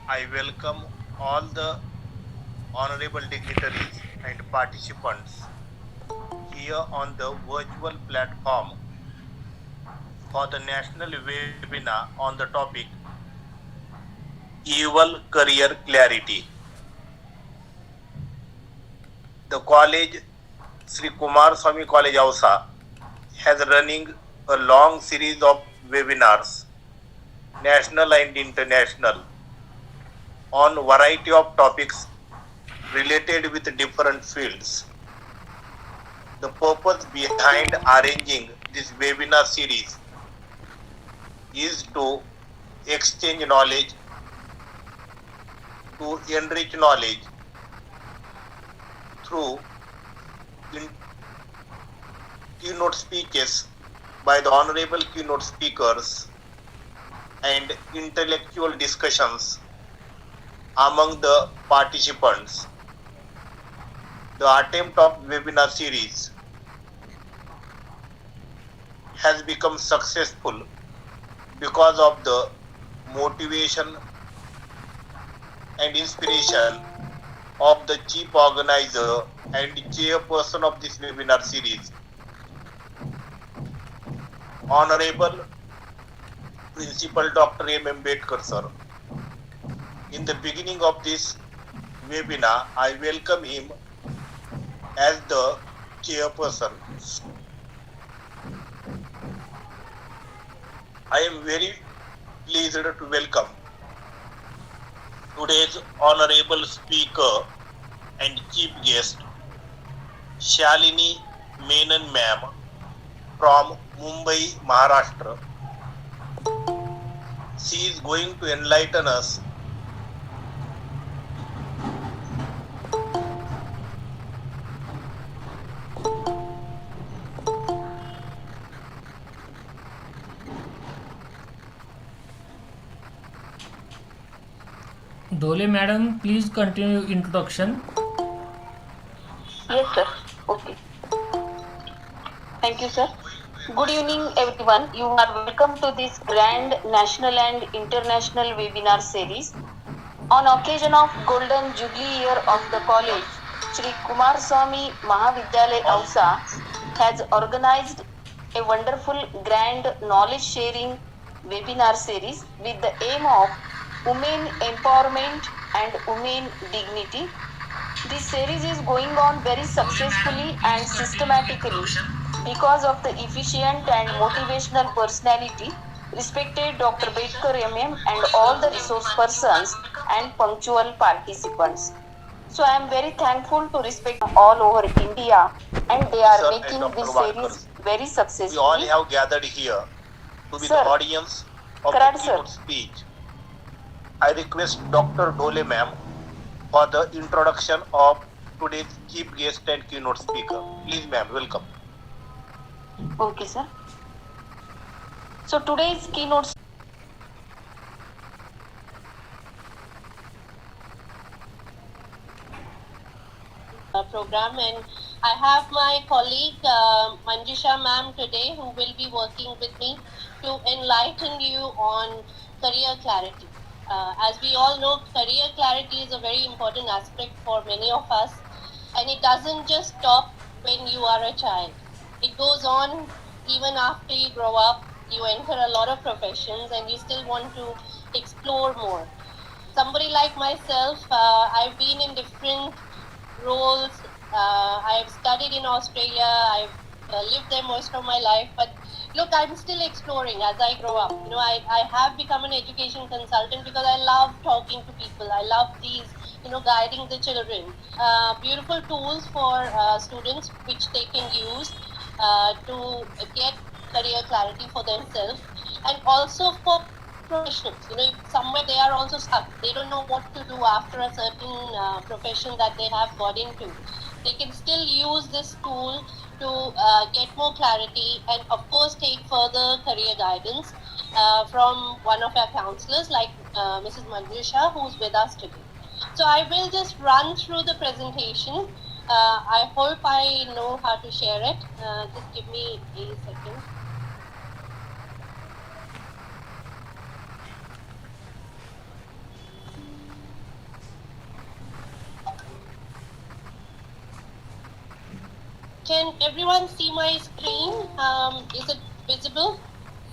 I welcome all the honorable dignitaries and participants here on the virtual platform for the national webinar on the topic Eval Career Clarity. The college, Shri Kumarswami College Ausa, has running a long series of webinars, national and international, on variety of topics related with different fields. The purpose behind arranging this webinar series is to exchange knowledge, to enrich knowledge through keynote speeches by the honorable keynote speakers and intellectual discussions among the participants. The attempt of webinar series has become successful because of the motivation and inspiration of the chief organizer and chairperson of this webinar series, Honorable Principal Dr. M. Ambedkar sir. In the beginning of this webinar, I welcome him as the chairperson. I am very pleased to welcome today's honorable speaker and chief guest, Shalini Menon ma'am from Mumbai, Maharashtra. She is going to enlighten us Dhole madam, please continue introduction. Yes, sir. Okay. Thank you, sir. Good evening, everyone. You are welcome to this grand national and international webinar series. On occasion of Golden Jubilee year of the college, Shri Kumarswami Mahavidhyalaya Ausa has organized a wonderful grand knowledge sharing webinar series with the aim of women empowerment and women dignity. This series is going on very successfully and systematically because of the efficient and motivational personality, respected Dr. Bhaskarwar MM and all the resource persons and punctual participants. So I am very thankful to respect all over India, and they are making this series very successful. We all have gathered here to be the audience of the keynote speech. I request Dr. Dole ma'am for the introduction of today's chief guest and keynote speaker. Please ma'am, welcome. Okay, sir. So today's keynote program, and I have my colleague Manjusha ma'am today who will be working with me to enlighten you on career clarity. As we all know, career clarity is a very important aspect for many of us, and it doesn't just stop when you are a child. It goes on even after you grow up. You enter a lot of professions and you still want to explore more. Somebody like myself, I've been in different roles. I've studied in Australia. I've lived there most of my life. But look, I'm still exploring as I grow up. I have become an education consultant because I love talking to people. I love these, guiding the children. Beautiful tools for students which they can use to get career clarity for themselves, and also for professionals. If somewhere they are also stuck, they don't know what to do after a certain profession that they have got into, they can still use this tool to get more clarity, and of course take further career guidance from one of our counselors like Mrs. Manjusha, who's with us today. So I will just run through the presentation. I hope I know how to share it. Just give me a second. Can everyone see my screen? Is it visible?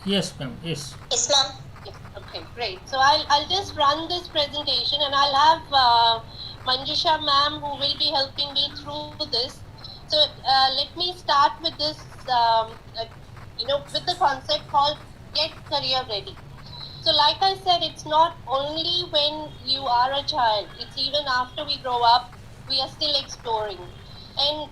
Yes, ma'am. Yes. Yes, ma'am. Yes. Okay, great. So I'll just run this presentation, and I'll have Manjusha ma'am who will be helping me through this. So let me start with this, with the concept called get career ready. So, like I said, it's not only when you are a child, it's even after we grow up, we are still exploring. And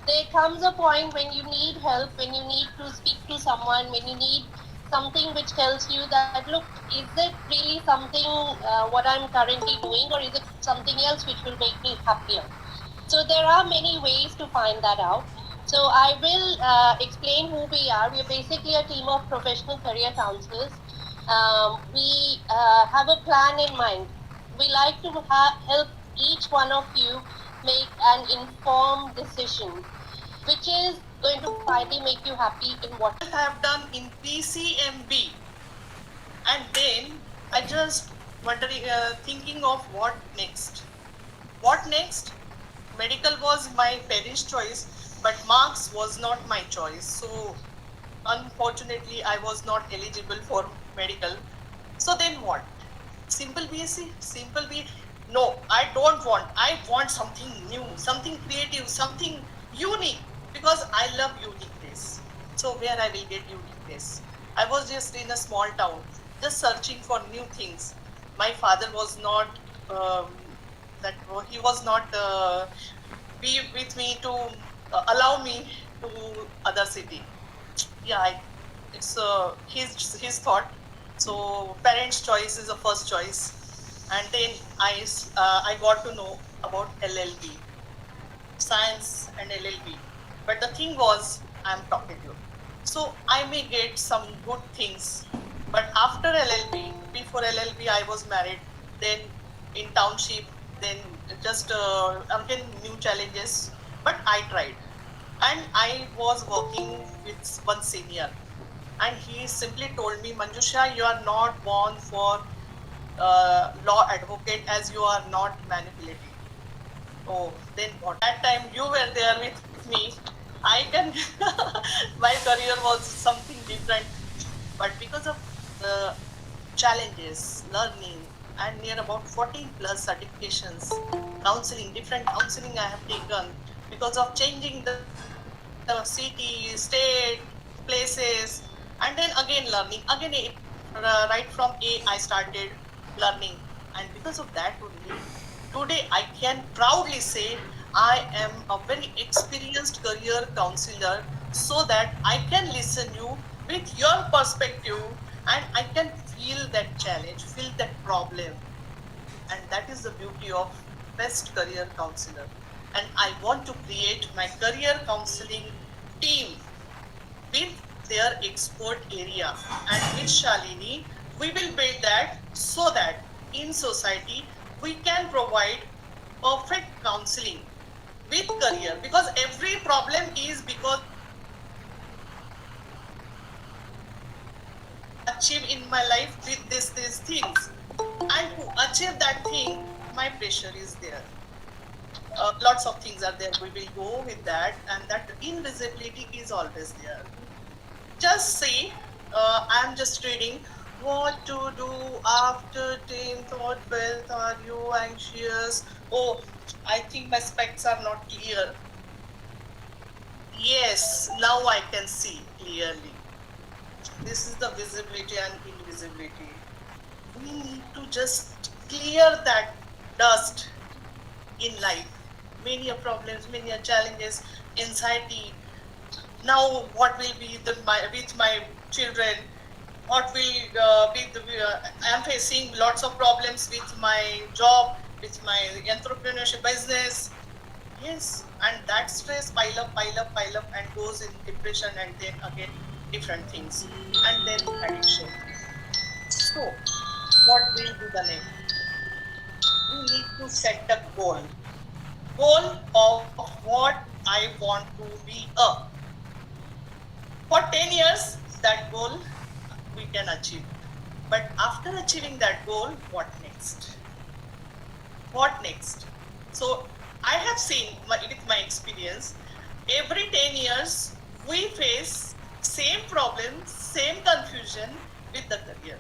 there comes a point when you need help, when you need to speak to someone, when you need something which tells you that, look, is it really something what I'm currently doing, or is it something else which will make me happier? So there are many ways to find that out. So I will explain who we are. We are basically a team of professional career counselors. We have a plan in mind. We like to help each one of you make an informed decision, which is going to finally make you happy in what I have done in PCMB, and then I just wondering, thinking of what next. What next? Medical was my parents' choice, but marks was not my choice. So unfortunately, I was not eligible for medical. So then what? Simple BSc, simple B. No, I don't want. I want something new, something creative, something unique, because I love uniqueness. So where I will get uniqueness? I was just in a small town, just searching for new things. My father was not that he was not be with me to allow me to other city. Yeah, it's his thought. So parents' choice is the first choice, and then I got to know about LLB, science and LLB. But the thing was, I'm talkative, so I may get some good things. But after LLB, before LLB, I was married. Then in township, then just again new challenges. But I tried, and I was working with one senior, and he simply told me, Manjusha, you are not born for law advocate, as you are not manipulating. Oh, then what? That time you were there with me. I can. My career was something different, but because of the challenges, learning, and near about 14 plus certifications, counseling, different counseling I have taken because of changing the city, state, places, and then again learning. Again, right from A, I started learning, and because of that only, today I can proudly say I am a very experienced career counselor, so that I can listen you with your perspective, and I can feel that challenge, feel that problem, and that is the beauty of best career counselor. And I want to create my career counseling team with their expert area, and with Shalini we will build that, so that in society we can provide perfect counseling with career, because every problem is because achieve in my life with these things, and to achieve that thing my pressure is there. Lots of things are there, we will go with that, and that invisibility is always there. Just see, I'm just reading what to do after 10th or 12th. Are you anxious? Oh, I think my specs are not clear. Yes, now I can see clearly. This is the visibility and invisibility. We need to just clear that dust in life. Many problems, many challenges, anxiety. Now, what will be with my children? What will be the? I am facing lots of problems with my job, with my entrepreneurship business. Yes, and that stress pile up, and goes in depression, and then again different things, and then addiction. So, what will be the next? We need to set a goal of what I want to be a. For 10 years, that goal we can achieve. But after achieving that goal, what next? What next? So I have seen with my experience, Every 10 years, we face same problems, same confusion with the career.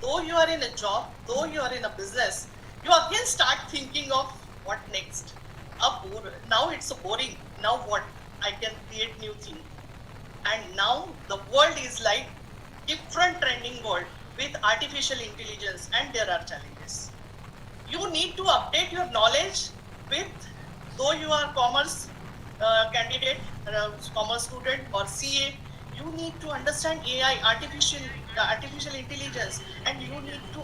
Though you are in a job, though you are in a business, you again start thinking of what next. Now it's boring. Now what? I can create new thing. And now the world is like different trending world with artificial intelligence, and there are challenges. You need to update your knowledge with, though you are commerce candidate, commerce student or CA, you need to understand AI, artificial intelligence, and you need to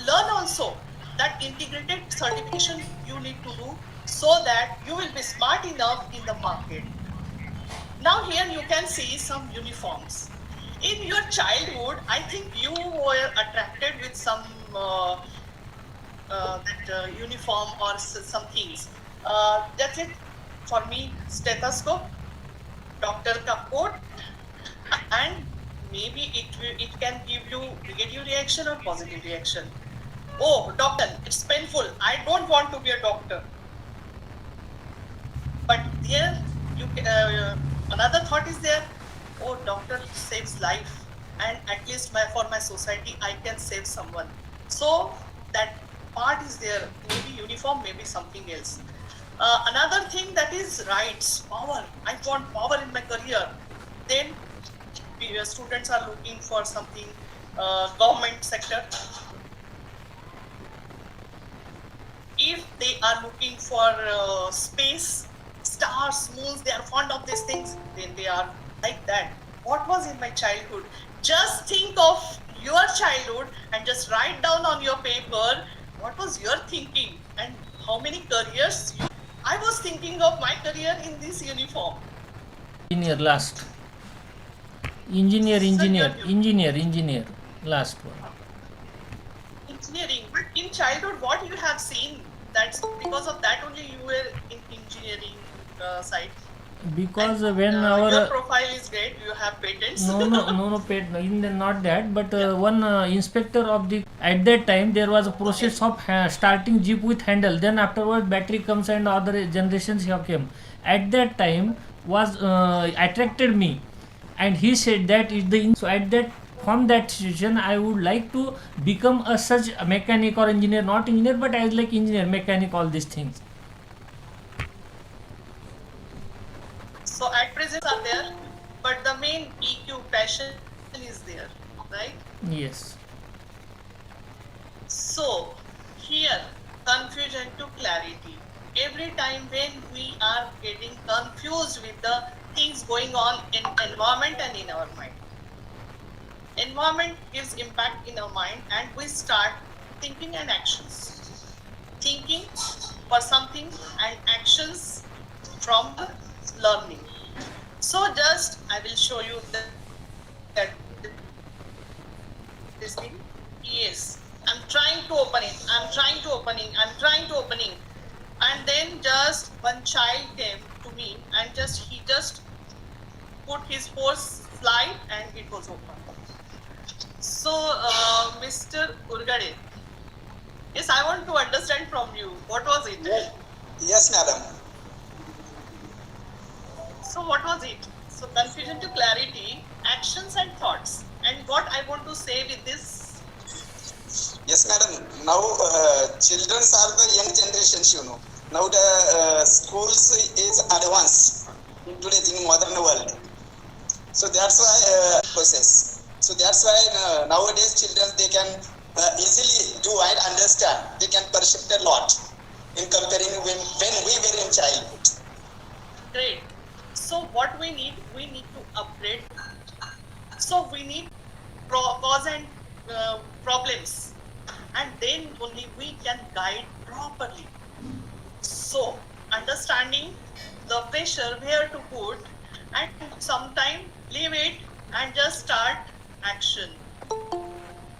learn also that integrated certification you need to do so that you will be smart enough in the market. Now here you can see some uniforms. In your childhood, I think you were attracted with some uniform or some things. That's it for me. Stethoscope, doctor ka coat, and maybe it can give you negative reaction or positive reaction. Oh, doctor, it's painful. I don't want to be a doctor. But there, another thought is there. Oh, doctor saves life, and at least for my society, I can save someone. So that part is there. Maybe uniform, maybe something else. Another thing that is rights, power. I want power in my career. Then students are looking for something government sector. If they are looking for space, stars, moons, they are fond of these things, then they are like that. What was in my childhood? Just think of your childhood and just write down on your paper what was your thinking and how many careers you. I was thinking of my career in this uniform. Engineer last. Sir, Engineer. Last one. engineering. But in childhood, what you have seen, that's because of that only you were in engineering side. Because And, when your our profile is great. You have patents. no paid not that, but one inspector of the at that time there was a process of starting jeep with handle, then afterward battery comes and other generations have came. At that time was attracted me, and he said that is the so at that from that situation I would like to become a such a mechanic or engineer, not engineer but as like engineer, mechanic, all these things. So at present are there, but the main EQ passion is there, right? Yes. So here, confusion to clarity. Every time when we are getting confused with the things going on in environment and in our mind. Environment gives impact in our mind and we start thinking and actions. Thinking for something and actions from the learning. So just I will show you that this thing. Yes, I'm trying to open it. And then just one child came to me and he just put his force slide and it was open. So Mr. Urgade, yes, I want to understand from you. What was it? Yes, madam. So what was it? So confusion to clarity, actions and thoughts. And what I want to say with this? Yes, madam. Now, children are the young generations, you know. Now the schools is advanced in today's in modern world. So that's why process. So that's why nowadays children, they can easily do and understand. They can perceive a lot in comparing when we were in childhood. Great. So what we need to upgrade. So we need cause and problems, and then only we can guide properly. So understanding the pressure where to put, and sometime leave it and just start action.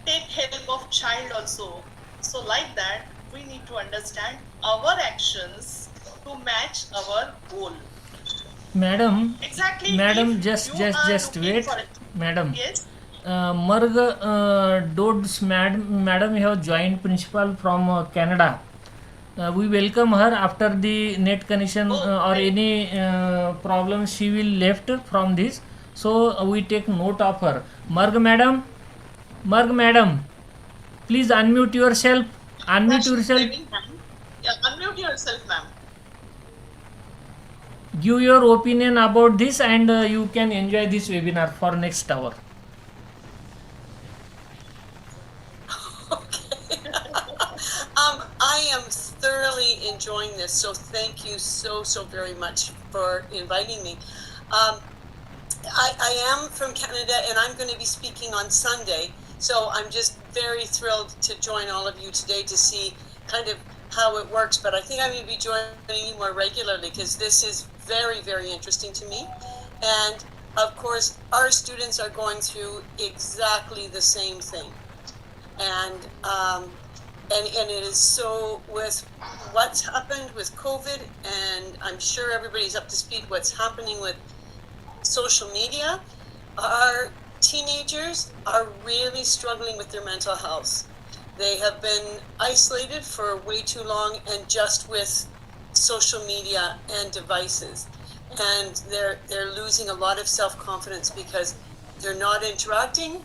Take help of child also. So like that, we need to understand our actions to match our goal. Madam, Exactly. madam, If just you are just looking wait, for it. madam. Yes. Marg Dodds madam have joined principal from Canada. We welcome her after the net connection or any problem she will left from this. So we take note of her. Marg madam, please unmute yourself. Unmute She's yourself. waving hand. Yeah, unmute yourself, ma'am. Give your opinion about this and you can enjoy this webinar for next hour. I am thoroughly enjoying this, so thank you so very much for inviting me. I am from Canada and I'm going to be speaking on Sunday, so I'm just very thrilled to join all of you today to see kind of how it works, but I think I'm going to be joining you more regularly because this is very interesting to me. And of course, our students are going through exactly the same thing. And it is so with what's happened with COVID, and I'm sure everybody's up to speed what's happening with social media. Our teenagers are really struggling with their mental health. They have been isolated for way too long and just with social media and devices. And they're losing a lot of self-confidence because they're not interacting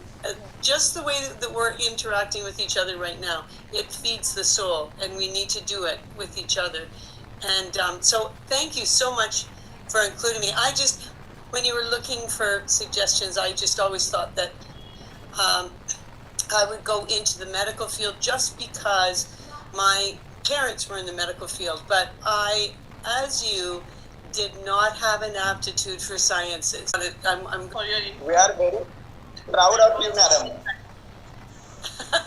just the way that we're interacting with each other right now. It feeds the soul, and we need to do it with each other. And so thank you so much for including me. When you were looking for suggestions, I just always thought that I would go into the medical field just because my parents were in the medical field, but I, as you, did not have an aptitude for sciences. We are very proud of you, madam.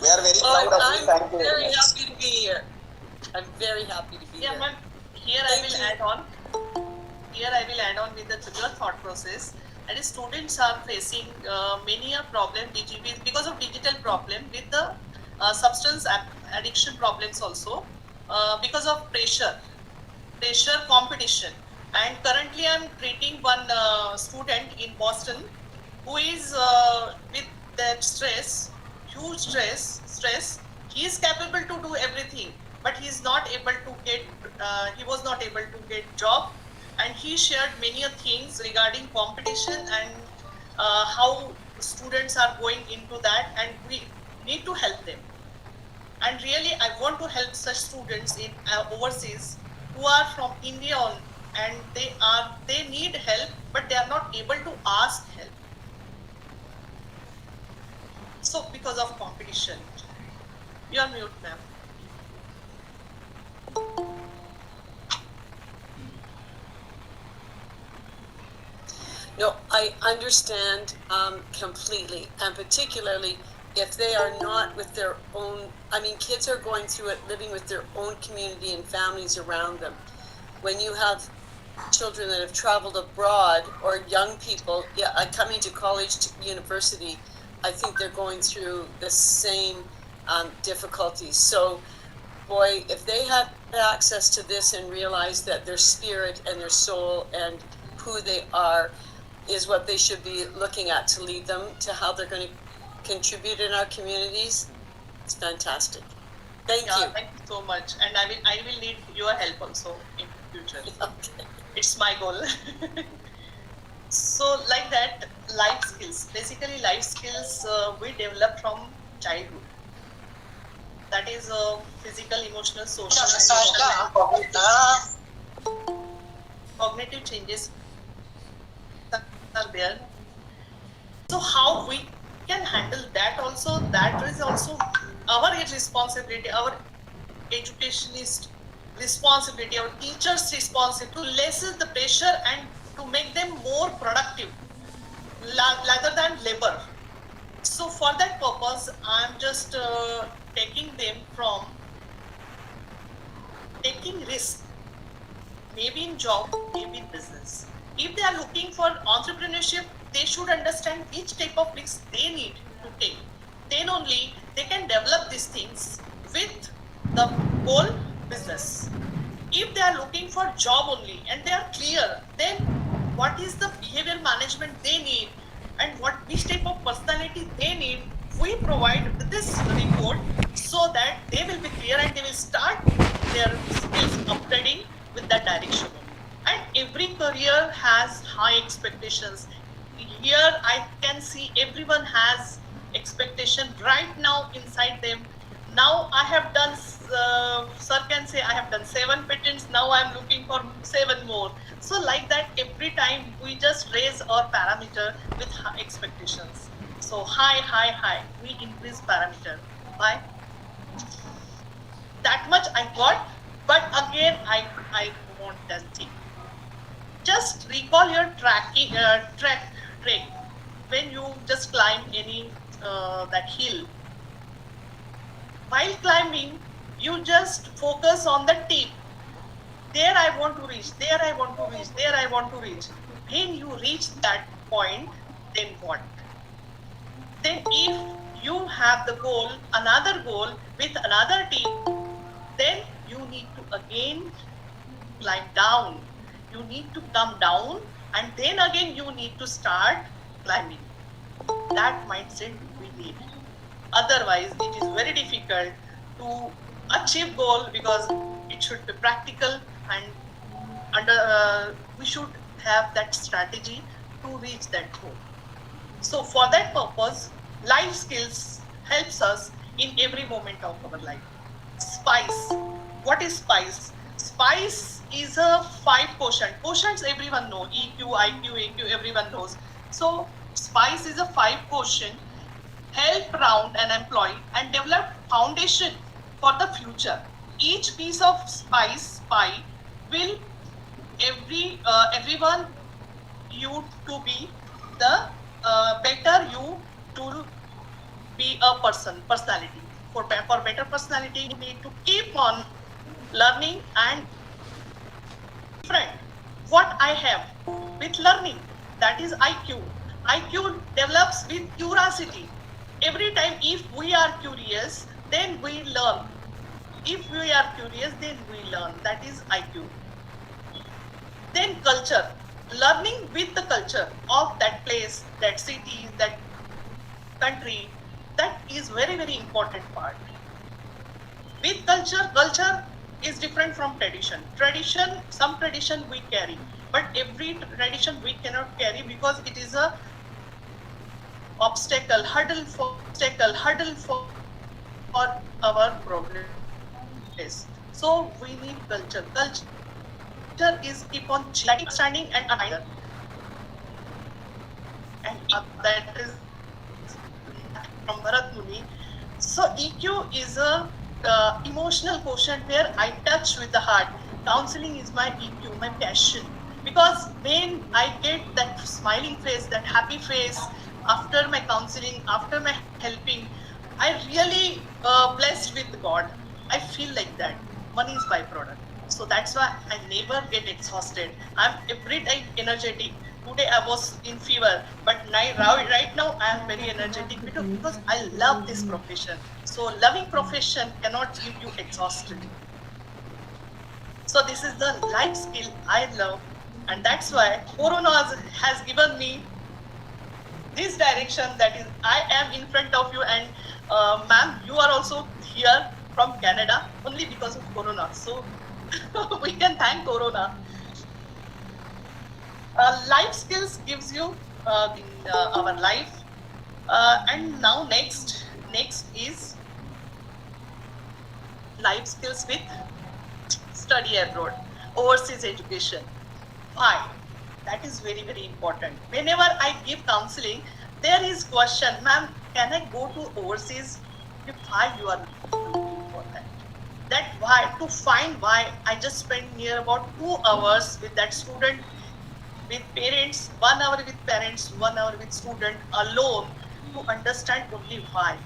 We are very proud of you. Thank you I'm very very much. happy to be here. I'm very happy to be Yeah, here. ma'am. Here I will add on. Here I will add on with your thought process. And students are facing many a problem because of digital problem with the substance addiction problems also because of pressure, competition. And currently I am treating one student in Boston who is with that huge stress. He is capable to do everything, but he is not able to get. He was not able to get job, and he shared many things regarding competition and how students are going into that, and we need to help them. And really, I want to help such students in overseas who are from India and they need help, but they are not able to ask help. So because of competition. You are mute, ma'am. No, I understand completely, and particularly if they are not with their own, kids are going through it living with their own community and families around them. When you have children that have traveled abroad or young people coming to college, to university, I think they're going through the same difficulties. So, boy, if they had access to this and realize that their spirit and their soul and who they are is what they should be looking at to lead them to how they're going to contribute in our communities, it's fantastic. Thank you. Thank you so much. And I will need your help also in future. Okay. It's my goal. So like that, life skills. Basically, life skills we develop from childhood. That is physical, emotional, social, and cognitive changes are there. So how we can handle that also, that is also our responsibility, our educationist responsibility, our teachers' responsibility to lessen the pressure and to make them more productive rather than labor. So for that purpose, I'm just taking them from taking risk, maybe in job, maybe in business. If they are looking for entrepreneurship, they should understand which type of risks they need to take. Then only they can develop these things with the whole business. If they are looking for job only and they are clear, then what is the behavior management they need and which type of personality they need, we provide this report so that they will be clear and they will start their skills upgrading with that direction. And every career has high expectations. Here I can see everyone has expectation right now inside them. Now I have done, sir can say I have done 7 patents, now I am looking for 7 more. So like that, every time we just raise our parameter with high expectations. So high, we increase parameter by that much I got, but again I want that thing. Just recall your trek when you just climb any that hill. While climbing, you just focus on the tip. There I want to reach, there I want to reach, there I want to reach. When you reach that point, then what? Then if you have the goal, another goal with another tip, then you need to again climb down. You need to come down and then again you need to start climbing. That mindset we need. Otherwise, it is very difficult to achieve goal because it should be practical and we should have that strategy to reach that goal. So for that purpose, life skills helps us in every moment of our life. Spice. What is spice? Spice is a 5 quotient. Quotients everyone knows. EQ, IQ, AQ, everyone knows. So spice is a 5 quotient. Help round an employee and develop foundation for the future. Each piece of spice pie will everyone you to be the better you to be a personality. For better personality, you need to keep on learning and different. What I have with learning, that is IQ. IQ develops with curiosity. Every time if we are curious, then we learn. If we are curious, then we learn. That is IQ. Then culture. Learning with the culture of that place, that city, that country, that is very, very important part. With culture is different from tradition. Some tradition we carry, but every tradition we cannot carry because it is a hurdle for our progress. So we need culture. Culture is keep on understanding and another. And that is from Bharat Muni. So EQ is a emotional quotient where I touch with the heart. Counseling is my EQ, my passion. Because when I get that smiling face, that happy face after my counseling, after my helping, I really blessed with God. I feel like that. Money is byproduct. So that's why I never get exhausted. I'm every day energetic. Today I was in fever, but right now I am very energetic because I love this profession. So loving profession cannot give you exhausted. So this is the life skill I love, and that's why Corona has given me this direction. That is, I am in front of you, and ma'am, you are also here from Canada only because of Corona. So we can thank Corona. Life skills gives you in our life, and now next is life skills with study abroad, overseas education. Why? That is very, very important. Whenever I give counseling, there is question, ma'am, can I go to overseas? Why you are looking for that? That why, to find why, I just spend near about 2 hours with that student, with parents, 1 hour with parents, 1 hour with student alone to understand only why.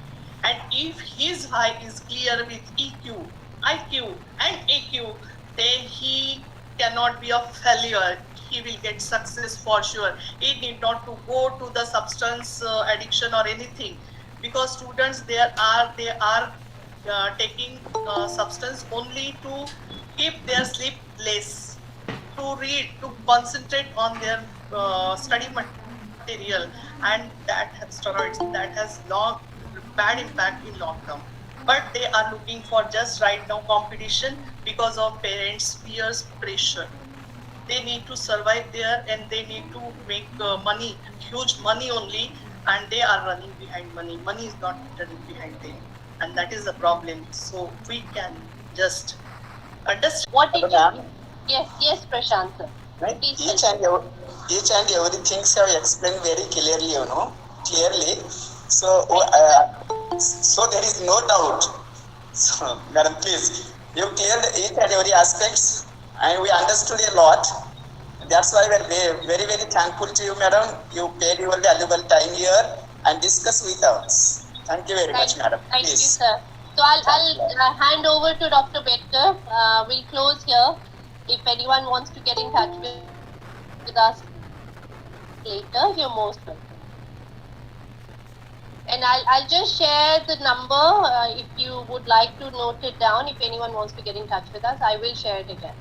And if his why is clear with EQ, IQ and AQ, then he cannot be a failure. He will get success for sure. He need not to go to the substance addiction or anything, because students they are taking substance only to keep their sleep less, to read, to concentrate on their study material, and that steroids that has bad impact in long term. but they are looking for just right now competition because of parents' fears, pressure. They need to survive there and they need to make money, huge money only, and they are running behind money. Money is not running behind them, and that is the problem. So we can just understand. What did Madam, you? Yes, Prashant sir. right? Please Each and everything you have explained very clearly, clearly. So, so there is no doubt. So, madam, please, you cleared each and every aspects, and we understood a lot. That's why we're very, very thankful to you, madam. You paid your valuable time here and discuss with us. Thank you very much, madam. Thank you, Please. sir. So I'll hand over to Dr. Bedkar. We'll close here. If anyone wants to get in touch with us later, you're most welcome. And I'll just share the number if you would like to note it down. If anyone wants to get in touch with us, I will share it again.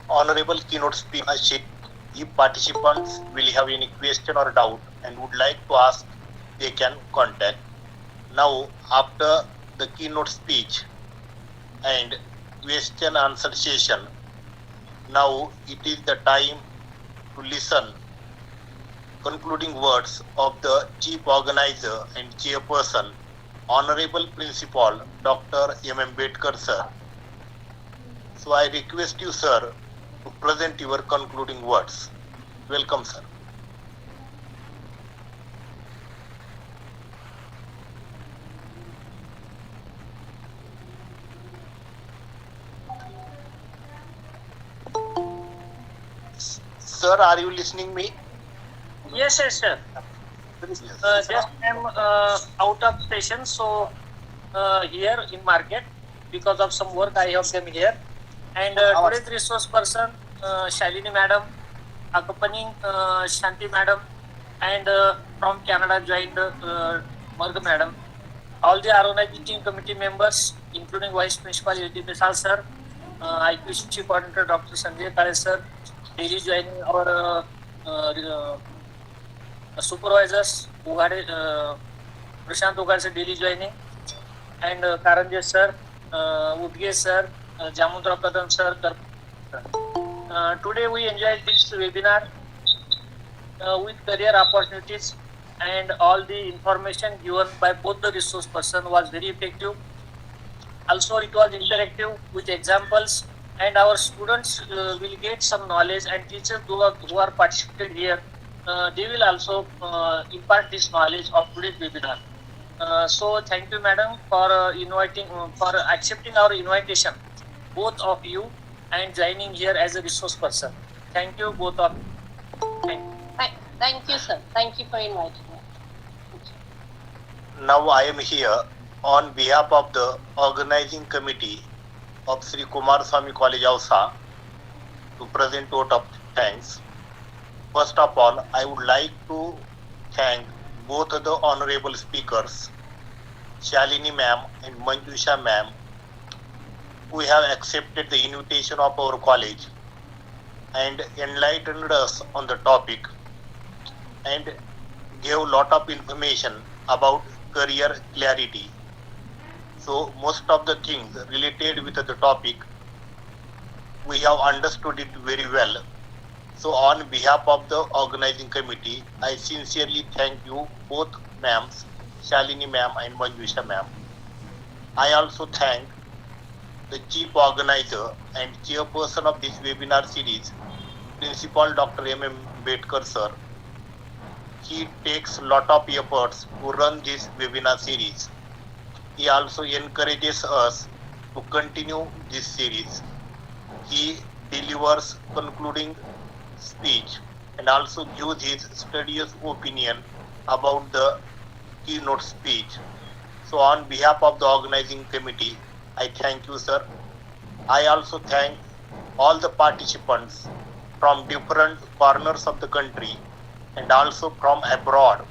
Honorable keynote speaker, if participants will have any question or doubt and would like to ask, they can contact. Now, after the keynote speech and question answer session, now it is the time to listen concluding words of the chief organizer and chairperson, Honorable Principal Dr. M. Bedkar sir. So I request you, sir, to present your concluding words. Welcome, sir. Sir, are you listening me? Yes, sir. Yes. Just I'm out of station, so here in market because of some work I have come here. And today's resource person, Shalini madam, accompanying Shanti madam, and from Canada joined Marg madam. All the organizing committee members, including Vice Principal A.D. Misal sir, IQC coordinator Dr. Sanjay Kale sir, daily joining our supervisors, Prashant Ugade daily joining, and Karanje sir, Udge sir, Jamundra Kadam sir. Today we enjoyed this webinar with career opportunities, and all the information given by both the resource person was very effective. Also, it was interactive with examples, and our students will get some knowledge, and teachers who are participated here, they will also impart this knowledge of today's webinar. So, thank you, madam, for for accepting our invitation, both of you, and joining here as a resource person. Thank you, both of you. Thank you, sir. Thank you for inviting me. Now I am here on behalf of the organizing committee of Shri Kumarswami College Ausa to present vote of thanks. First of all, I would like to thank both the honorable speakers, Shalini ma'am and Manjusha ma'am, who have accepted the invitation of our college and enlightened us on the topic and gave a lot of information about career clarity. So most of the things related with the topic, we have understood it very well. So on behalf of the organizing committee, I sincerely thank you both ma'ams, Shalini ma'am and Manjusha ma'am. I also thank the chief organizer and chairperson of this webinar series, Principal Dr. M. Bedkar sir. He takes a lot of efforts to run this webinar series. He also encourages us to continue this series. He delivers concluding speech and also gives his studious opinion about the keynote speech. So on behalf of the organizing committee, I thank you, sir. I also thank all the participants from different corners of the country and also from abroad.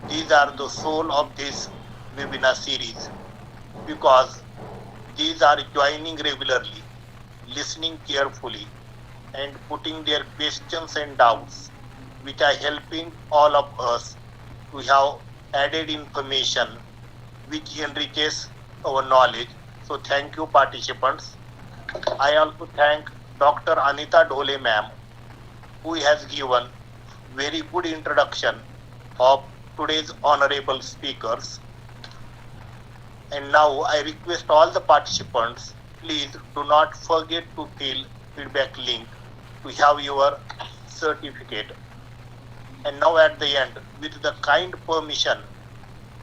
These are the soul of this webinar series because these are joining regularly, listening carefully, and putting their questions and doubts, which are helping all of us to have added information which enriches our knowledge. So thank you participants. I also thank Dr. Anita Dhole ma'am, who has given very good introduction of today's honorable speakers. And now I request all the participants, please do not forget to fill feedback link to have your certificate. And now at the end, with the kind permission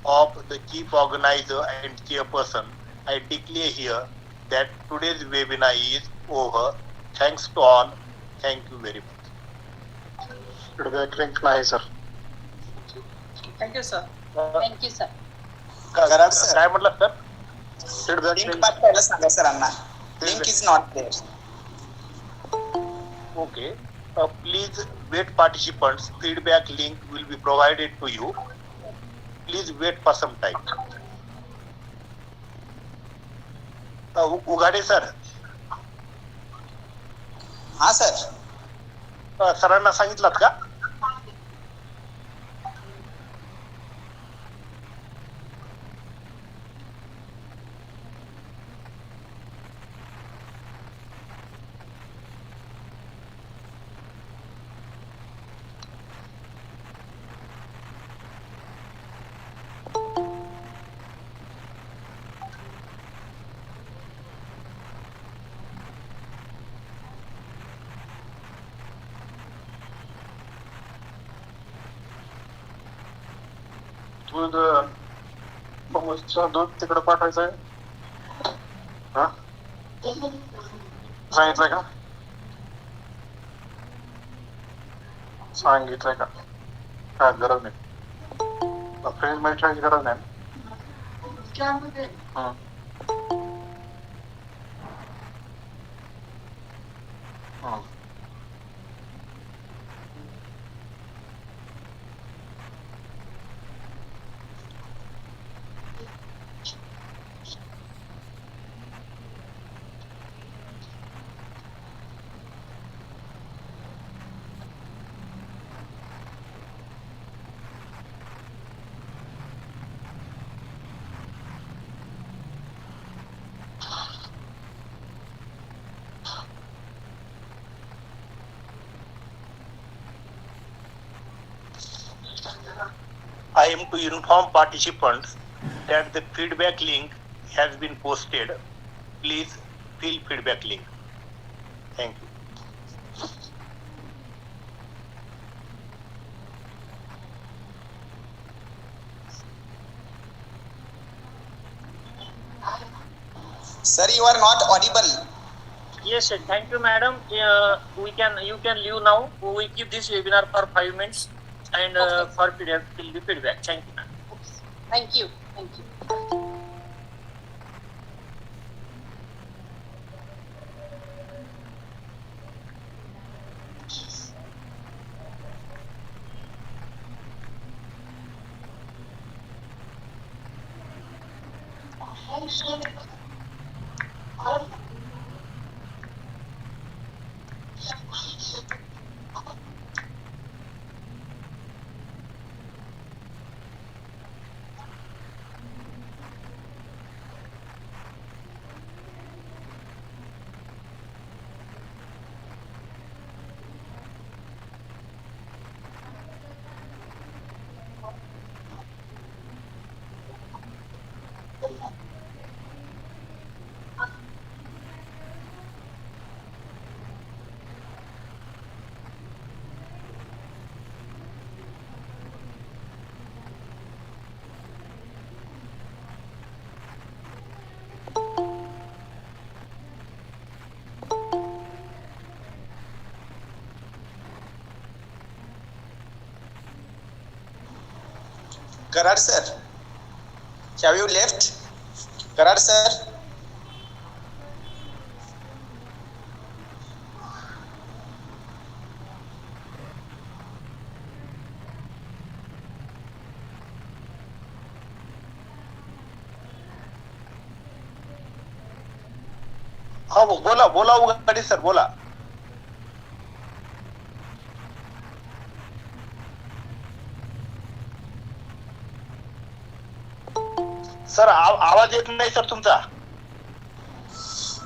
of the chief organizer and chairperson, I declare here that today's webinar is over. Thanks to all. Thank you very much. Feedback link नाही sir. Thank you, sir. Thank you, sir. Karad sir. काय म्हटलं sir? Feedback link link. पाठवायला सांगा सरांना. Link is not there. Okay. Please wait participants. Feedback link will be provided to you. Please wait for some time. उघाडे sir, हा sir. सरांना सांगितलं का? दूध समोरचं दूध तिकडे पाठवायचं आहे. हा सांगितलंय का? सांगितलंय का? काय गरज नाही. फ्रीज मध्ये ठेवायची गरज नाही. हं. हं. I am to inform participants that the feedback link has been posted. Please fill feedback link. Thank you. Sir, you are not audible. Yes, sir. Thank you, madam. You can leave now. We keep this webinar for 5 minutes and for feedback. Thank you, ma'am. Thank you. Thank you. Karad sir, have you left? Karad sir. बोला Ughade sir, बोला. Sir आवाज येत नाही sir तुमचा.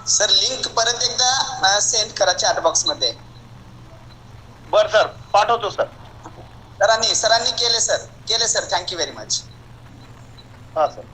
Sir link परत एकदा send करा chat box मध्ये. बर सर पाठवतो सर. सरांनी केले सर. Thank you very much. हा सर.